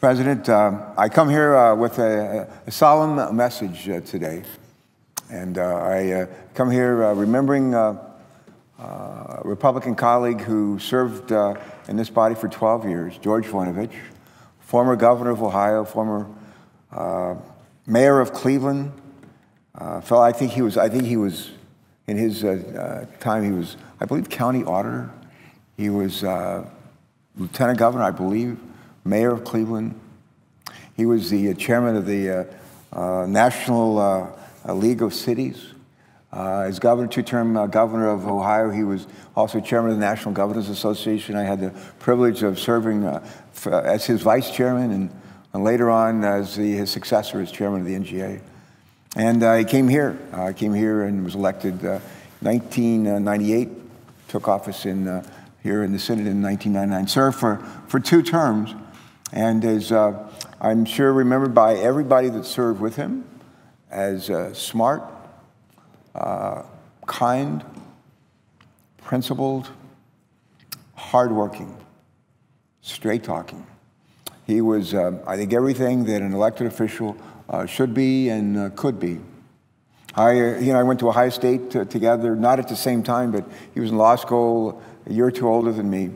President, I come here with a solemn message today, and I come here remembering a Republican colleague who served in this body for 12 years, George Voinovich, former governor of Ohio, former mayor of Cleveland. I think he was in his time. He was, I believe, county auditor. He was lieutenant governor, I believe, mayor of Cleveland. He was the chairman of the National League of Cities. As governor, two-term governor of Ohio, he was also chairman of the National Governors Association. I had the privilege of serving as his vice chairman and later on as his successor as chairman of the NGA. And he came here. I came here and was elected 1998, took office here in the Senate in 1999, served for 2 terms, and is, I'm sure, remembered by everybody that served with him as smart, kind, principled, hardworking, straight-talking. He was, I think, everything that an elected official should be and could be. He and I went to Ohio State together, not at the same time, but he was in law school a year or 2 older than me,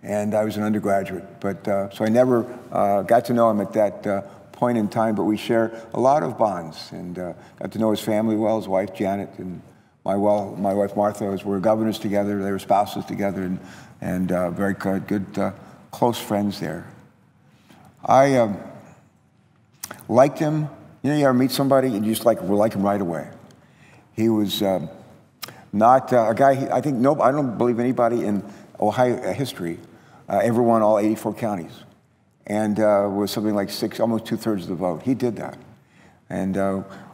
and I was an undergraduate. But so I never got to know him at that point in time, but we share a lot of bonds, and got to know his family well, his wife Janet, and my wife Martha. We were governors together, they were spouses together, and very good close friends there. I liked him. You know, you ever meet somebody and you just like him right away. He was not a guy. I think I don't believe anybody in Ohio history ever won all 84 counties, and was something like almost 2/3 of the vote. He did that, and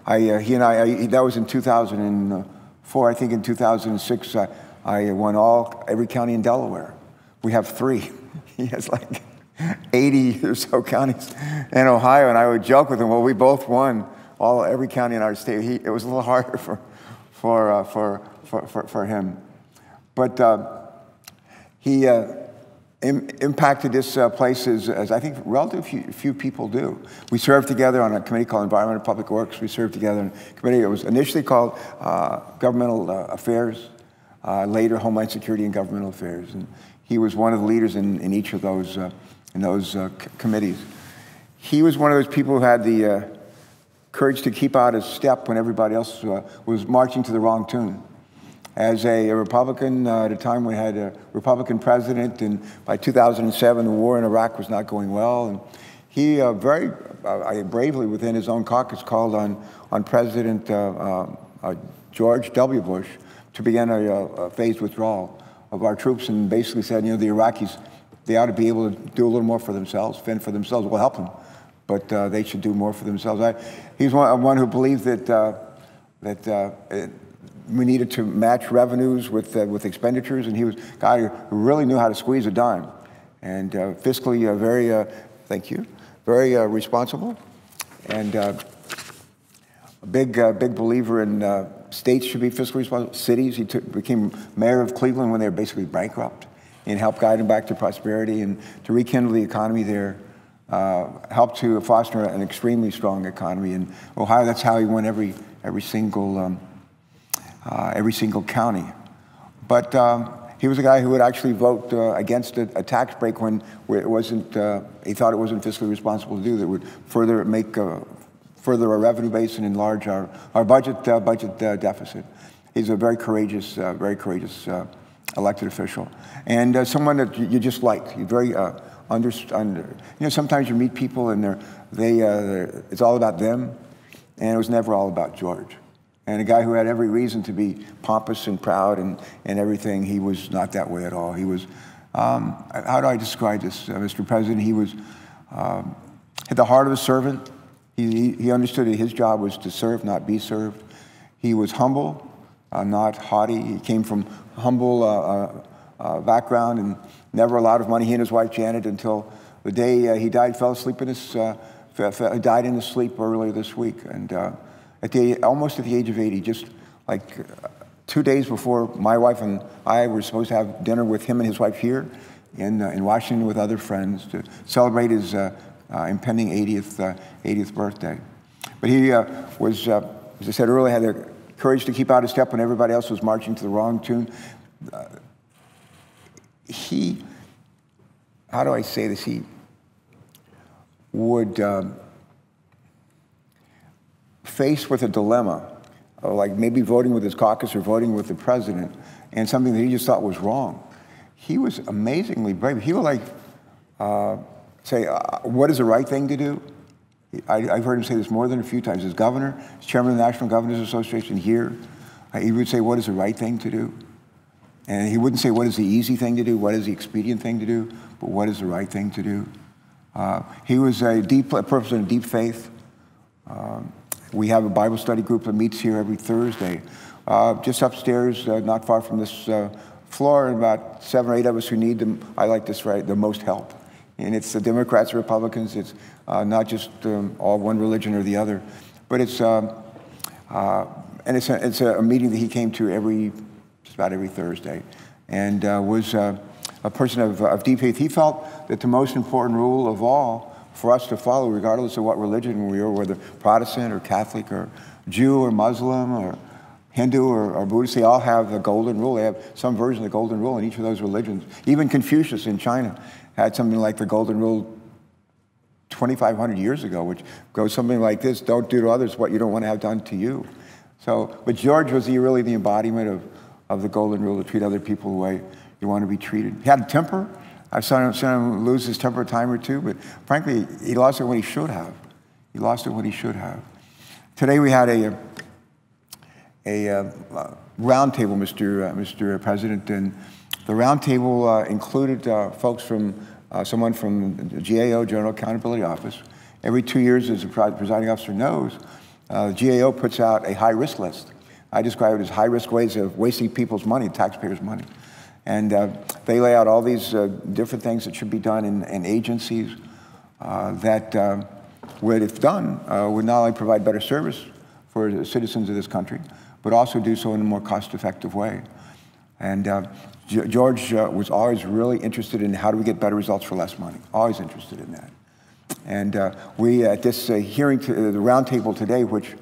he and I. That was in 2004. I think in 2006 I won every county in Delaware. We have 3. He has like 80 or so counties in Ohio, and I would joke with him, well, we both won every county in our state. It was a little harder for him, but he impacted this place as I think relatively few people do. We served together on a committee called Environment and Public Works. We served together in a committee that was initially called Governmental Affairs, later Homeland Security and Governmental Affairs, and he was one of the leaders in each of those committees. He was one of those people who had the courage to keep out of step when everybody else was marching to the wrong tune. As a Republican, at a time we had a Republican president, and by 2007 the war in Iraq was not going well, and he very bravely within his own caucus called on President George W. Bush to begin a phased withdrawal of our troops, and basically said, you know, the Iraqis, they ought to be able to do a little more for themselves, fend for themselves. We'll help them, but they should do more for themselves. He's one who believed that we needed to match revenues with expenditures, and he was a guy who really knew how to squeeze a dime, and fiscally very responsible, and a big believer in states should be fiscally responsible. Cities, he became mayor of Cleveland when they were basically bankrupt, and helped guide them back to prosperity and to rekindle the economy there, helped to foster an extremely strong economy. In Ohio, that's how he won every single county. But he was a guy who would actually vote against a tax break when it wasn't, he thought it wasn't fiscally responsible to do, that would further our revenue base and enlarge our budget deficit. He's a very courageous elected official, and someone that you just liked. You're very you know, sometimes you meet people and it's all about them, and it was never all about George. And a guy who had every reason to be pompous and proud and everything, he was not that way at all. He was, how do I describe this, Mr. President? He was, had the heart of a servant. He understood that his job was to serve, not be served. He was humble, not haughty. He came from a humble background and never a lot of money. He and his wife Janet, until the day he died, fell asleep in his, died in his sleep earlier this week. And almost at the age of 80, just like 2 days before my wife and I were supposed to have dinner with him and his wife here in Washington with other friends to celebrate his impending 80th birthday. But he was, as I said earlier, had the courage to keep out of step when everybody else was marching to the wrong tune. How do I say this? He would, faced with a dilemma, like maybe voting with his caucus or voting with the president, and something that he just thought was wrong, he was amazingly brave. He would say, what is the right thing to do? I've heard him say this more than a few times. As governor, as chairman of the National Governors Association here, he would say, what is the right thing to do? And he wouldn't say, what is the easy thing to do? What is the expedient thing to do? But what is the right thing to do? He was a person of deep faith. We have a Bible study group that meets here every Thursday. Just upstairs, not far from this floor, and about 7 or 8 of us who need them, I like this, right, the most help. And it's the Democrats and Republicans. It's not just all one religion or the other, but it's a meeting that he came to just about every Thursday, and was a person of deep faith. He felt that the most important rule of all for us to follow, regardless of what religion we are, whether Protestant or Catholic or Jew or Muslim or Hindu or Buddhist, they all have the golden rule. They have some version of the golden rule in each of those religions. Even Confucius in China had something like the golden rule 2,500 years ago, which goes something like this: don't do to others what you don't want to have done to you. So, but George was really the embodiment of the golden rule, to treat other people the way you want to be treated. He had a temper. I've seen him lose his temper a time or two, but frankly, he lost it when he should have. He lost it when he should have. Today we had a roundtable, Mr. President, and the roundtable included folks from someone from the GAO, General Accountability Office. Every 2 years, as the presiding officer knows, the GAO puts out a high-risk list. I describe it as high-risk ways of wasting people's money, taxpayers' money. And they lay out all these different things that should be done in agencies that would, if done, would not only provide better service for the citizens of this country, but also do so in a more cost-effective way. And George was always really interested in how do we get better results for less money, always interested in that. And we, at this hearing, the roundtable today, which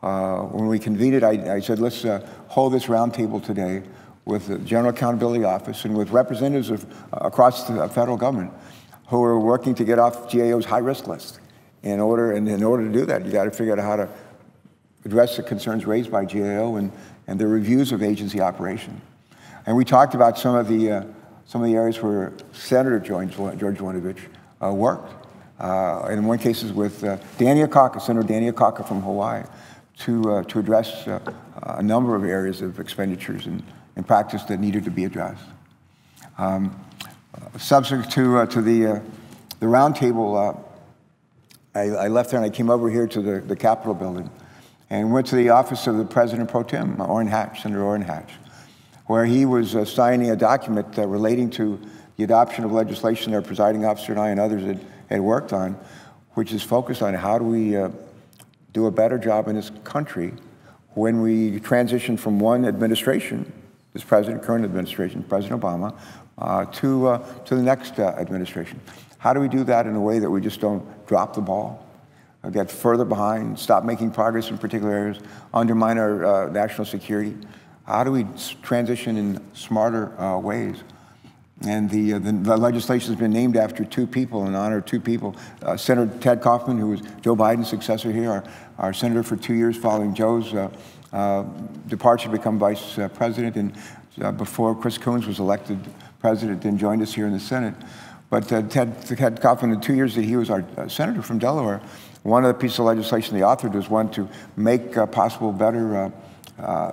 when we convened it, I said, let's hold this roundtable today with the General Accountability Office and with representatives of across the federal government who are working to get off GAO's high-risk list. In order to do that, you got to figure out how to address the concerns raised by GAO and their reviews of agency operation. And we talked about some of the areas where Senator George Voinovich worked. In one case with Senator Danny Akaka from Hawaii, to address a number of areas of expenditures and practice that needed to be addressed. Subsequent to the roundtable, I left there and I came over here to the Capitol building and went to the office of the President Pro Tem, Senator Orrin Hatch, where he was signing a document relating to the adoption of legislation that our presiding officer and I and others had worked on, which is focused on how do we do a better job in this country when we transition from one administration, this current administration, President Obama, to the next administration. How do we do that in a way that we just don't drop the ball, get further behind, stop making progress in particular areas, undermine our national security? How do we transition in smarter ways? And the legislation has been named after two people, in honor of two people. Senator Ted Kaufman, who was Joe Biden's successor here, our senator for 2 years following Joe's departure to become vice president, and before Chris Coons was elected president and joined us here in the Senate. But Ted Kaufman, in 2 years that he was our senator from Delaware, one of the pieces of legislation they authored was one to make possible better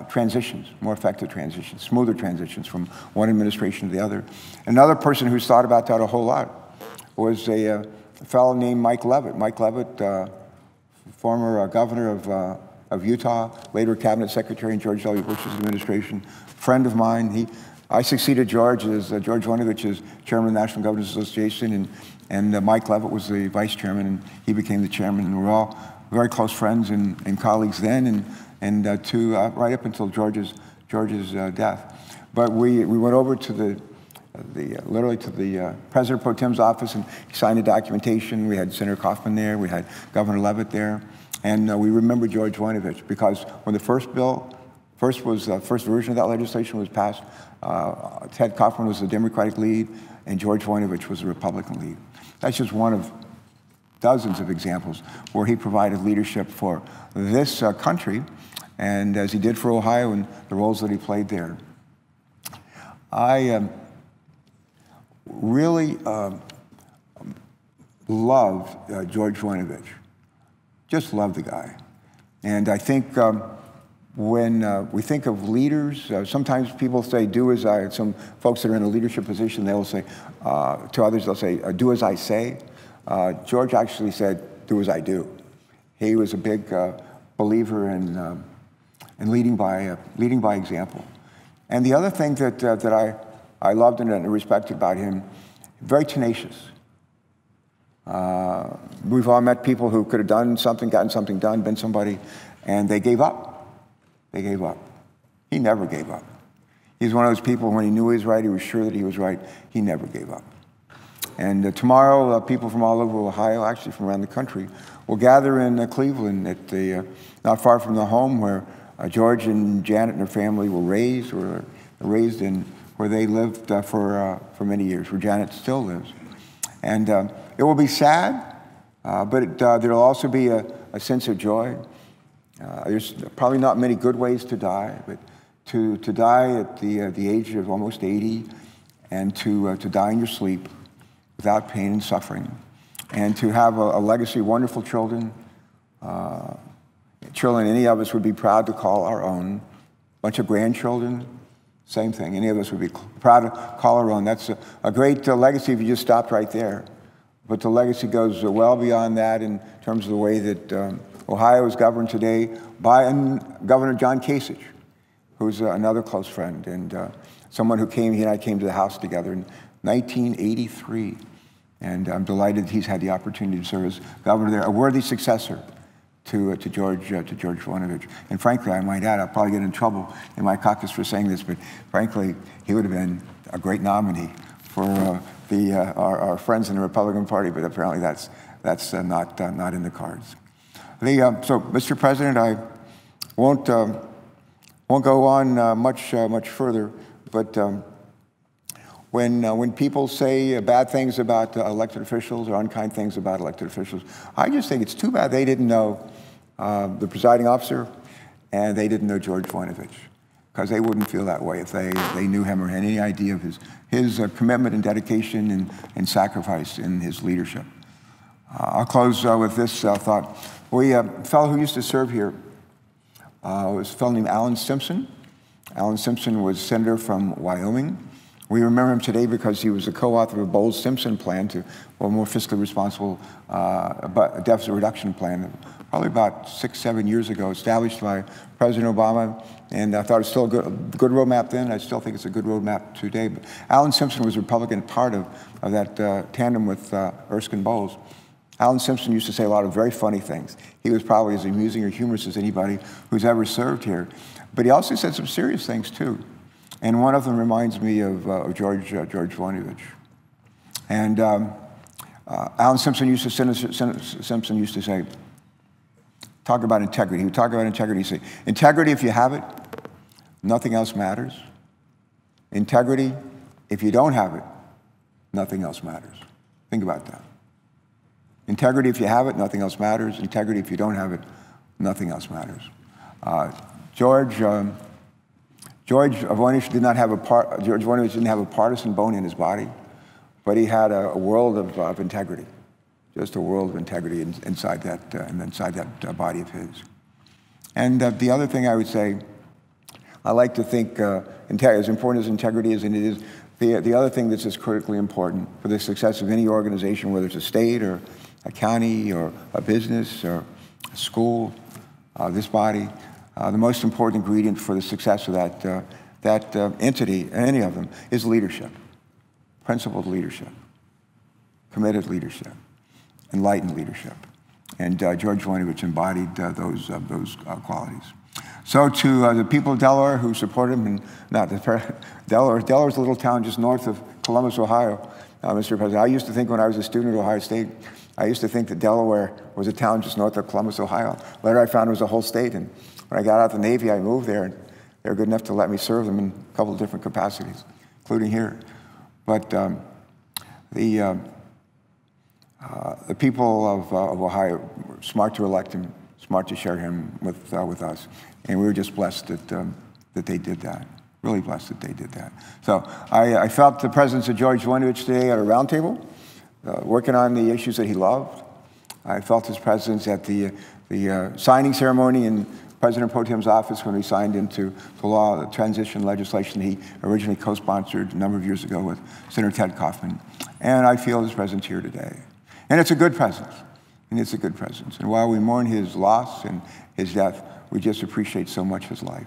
transitions, more effective transitions, smoother transitions from one administration to the other. Another person who's thought about that a whole lot was a fellow named Mike Leavitt. Mike Leavitt, former governor of Utah, later cabinet secretary in George W. Bush's administration, friend of mine. I succeeded George as George Voinovich as chairman of the National Governors Association, and Mike Leavitt was the vice chairman, and he became the chairman. And we're all very close friends and colleagues then, and right up until George's death. But we went over to literally to the President Pro Tem's office, and he signed the documentation. We had Senator Kaufman there, we had Governor Leavitt there, and we remember George Voinovich, because when the first version of that legislation was passed, Ted Kaufman was the Democratic lead, and George Voinovich was the Republican lead. That's just one of dozens of examples where he provided leadership for this country, and as he did for Ohio and the roles that he played there. I really love George Voinovich. Just love the guy. And I think when we think of leaders, sometimes people say, do as I, some folks that are in a leadership position, they'll say, to others, they'll say, do as I say. George actually said, do as I do. He was a big believer in leading by example. And the other thing that I loved and respected about him, very tenacious. We've all met people who could have done something, gotten something done, been somebody, and they gave up. They gave up. He never gave up. He's one of those people, when he knew he was right, he was sure that he was right, he never gave up. And tomorrow, people from all over Ohio, actually from around the country, will gather in Cleveland at the, not far from the home where George and Janet and her family were raised, in where they lived for many years, where Janet still lives. And it will be sad, but there'll also be a sense of joy. There's probably not many good ways to die, but to die at the age of almost 80, and to die in your sleep without pain and suffering, and to have a legacy of wonderful children, children any of us would be proud to call our own, a bunch of grandchildren, same thing, any of us would be proud to call our own. That's a great legacy if you just stopped right there. But the legacy goes well beyond that in terms of the way that Ohio is governed today by Governor John Kasich, who's another close friend, and someone who he and I came to the House together in 1983. And I'm delighted he's had the opportunity to serve as governor there, a worthy successor to George Voinovich. And frankly, I might add, I'll probably get in trouble in my caucus for saying this, but frankly, he would have been a great nominee for our friends in the Republican Party, but apparently that's not in the cards. So, Mr. President, I won't go on much further, but when people say bad things about elected officials or unkind things about elected officials, I just think it's too bad they didn't know the presiding officer, and they didn't know George Voinovich, because they wouldn't feel that way if they knew him or had any idea of his commitment and dedication and sacrifice in his leadership. I'll close with this thought. A fellow who used to serve here was a fellow named Alan Simpson. Alan Simpson was senator from Wyoming. We remember him today because he was a co-author of a Bowles-Simpson plan to a more fiscally responsible deficit reduction plan, probably about 6-7 years ago, established by President Obama. And I thought it was still a good roadmap then. I still think it's a good roadmap today. But Alan Simpson was a Republican part of that tandem with Erskine Bowles. Alan Simpson used to say a lot of very funny things. He was probably as amusing or humorous as anybody who's ever served here. But he also said some serious things, too. And one of them reminds me of George Voinovich. And Alan Simpson used to say, talk about integrity. He would talk about integrity. He'd say, integrity, if you have it, nothing else matters. Integrity, if you don't have it, nothing else matters. Think about that. Integrity, if you have it, nothing else matters. Integrity, if you don't have it, nothing else matters. George Voinovich didn't have a partisan bone in his body, but he had a world of integrity, just a world of integrity inside that body of his. And the other thing I would say, I like to think, as important as integrity is, and it is, the other thing that's just critically important for the success of any organization, whether it's a state or a county or a business or a school, this body, the most important ingredient for the success of that entity, any of them, is leadership, principled leadership, committed leadership, enlightened leadership. And George Voinovich embodied those qualities. So to the people of Delaware who support him, and Delaware's a little town just north of Columbus, Ohio, Mr. President. I used to think when I was a student at Ohio State, I used to think that Delaware was a town just north of Columbus, Ohio. Later I found it was a whole state, and when I got out of the Navy, I moved there, and they were good enough to let me serve them in a couple of different capacities, including here. But the people of Ohio were smart to elect him, smart to share him with us, and we were just blessed that they did that. Really blessed that they did that. So I felt the presence of George Voinovich today at a round table, working on the issues that he loved. I felt his presence at the signing ceremony in President Pro Tem's office when we signed into the law, the transition legislation he originally co-sponsored a number of years ago with Senator Ted Kaufman. And I feel his presence here today. And it's a good presence. And it's a good presence. And while we mourn his loss and his death, we just appreciate so much his life.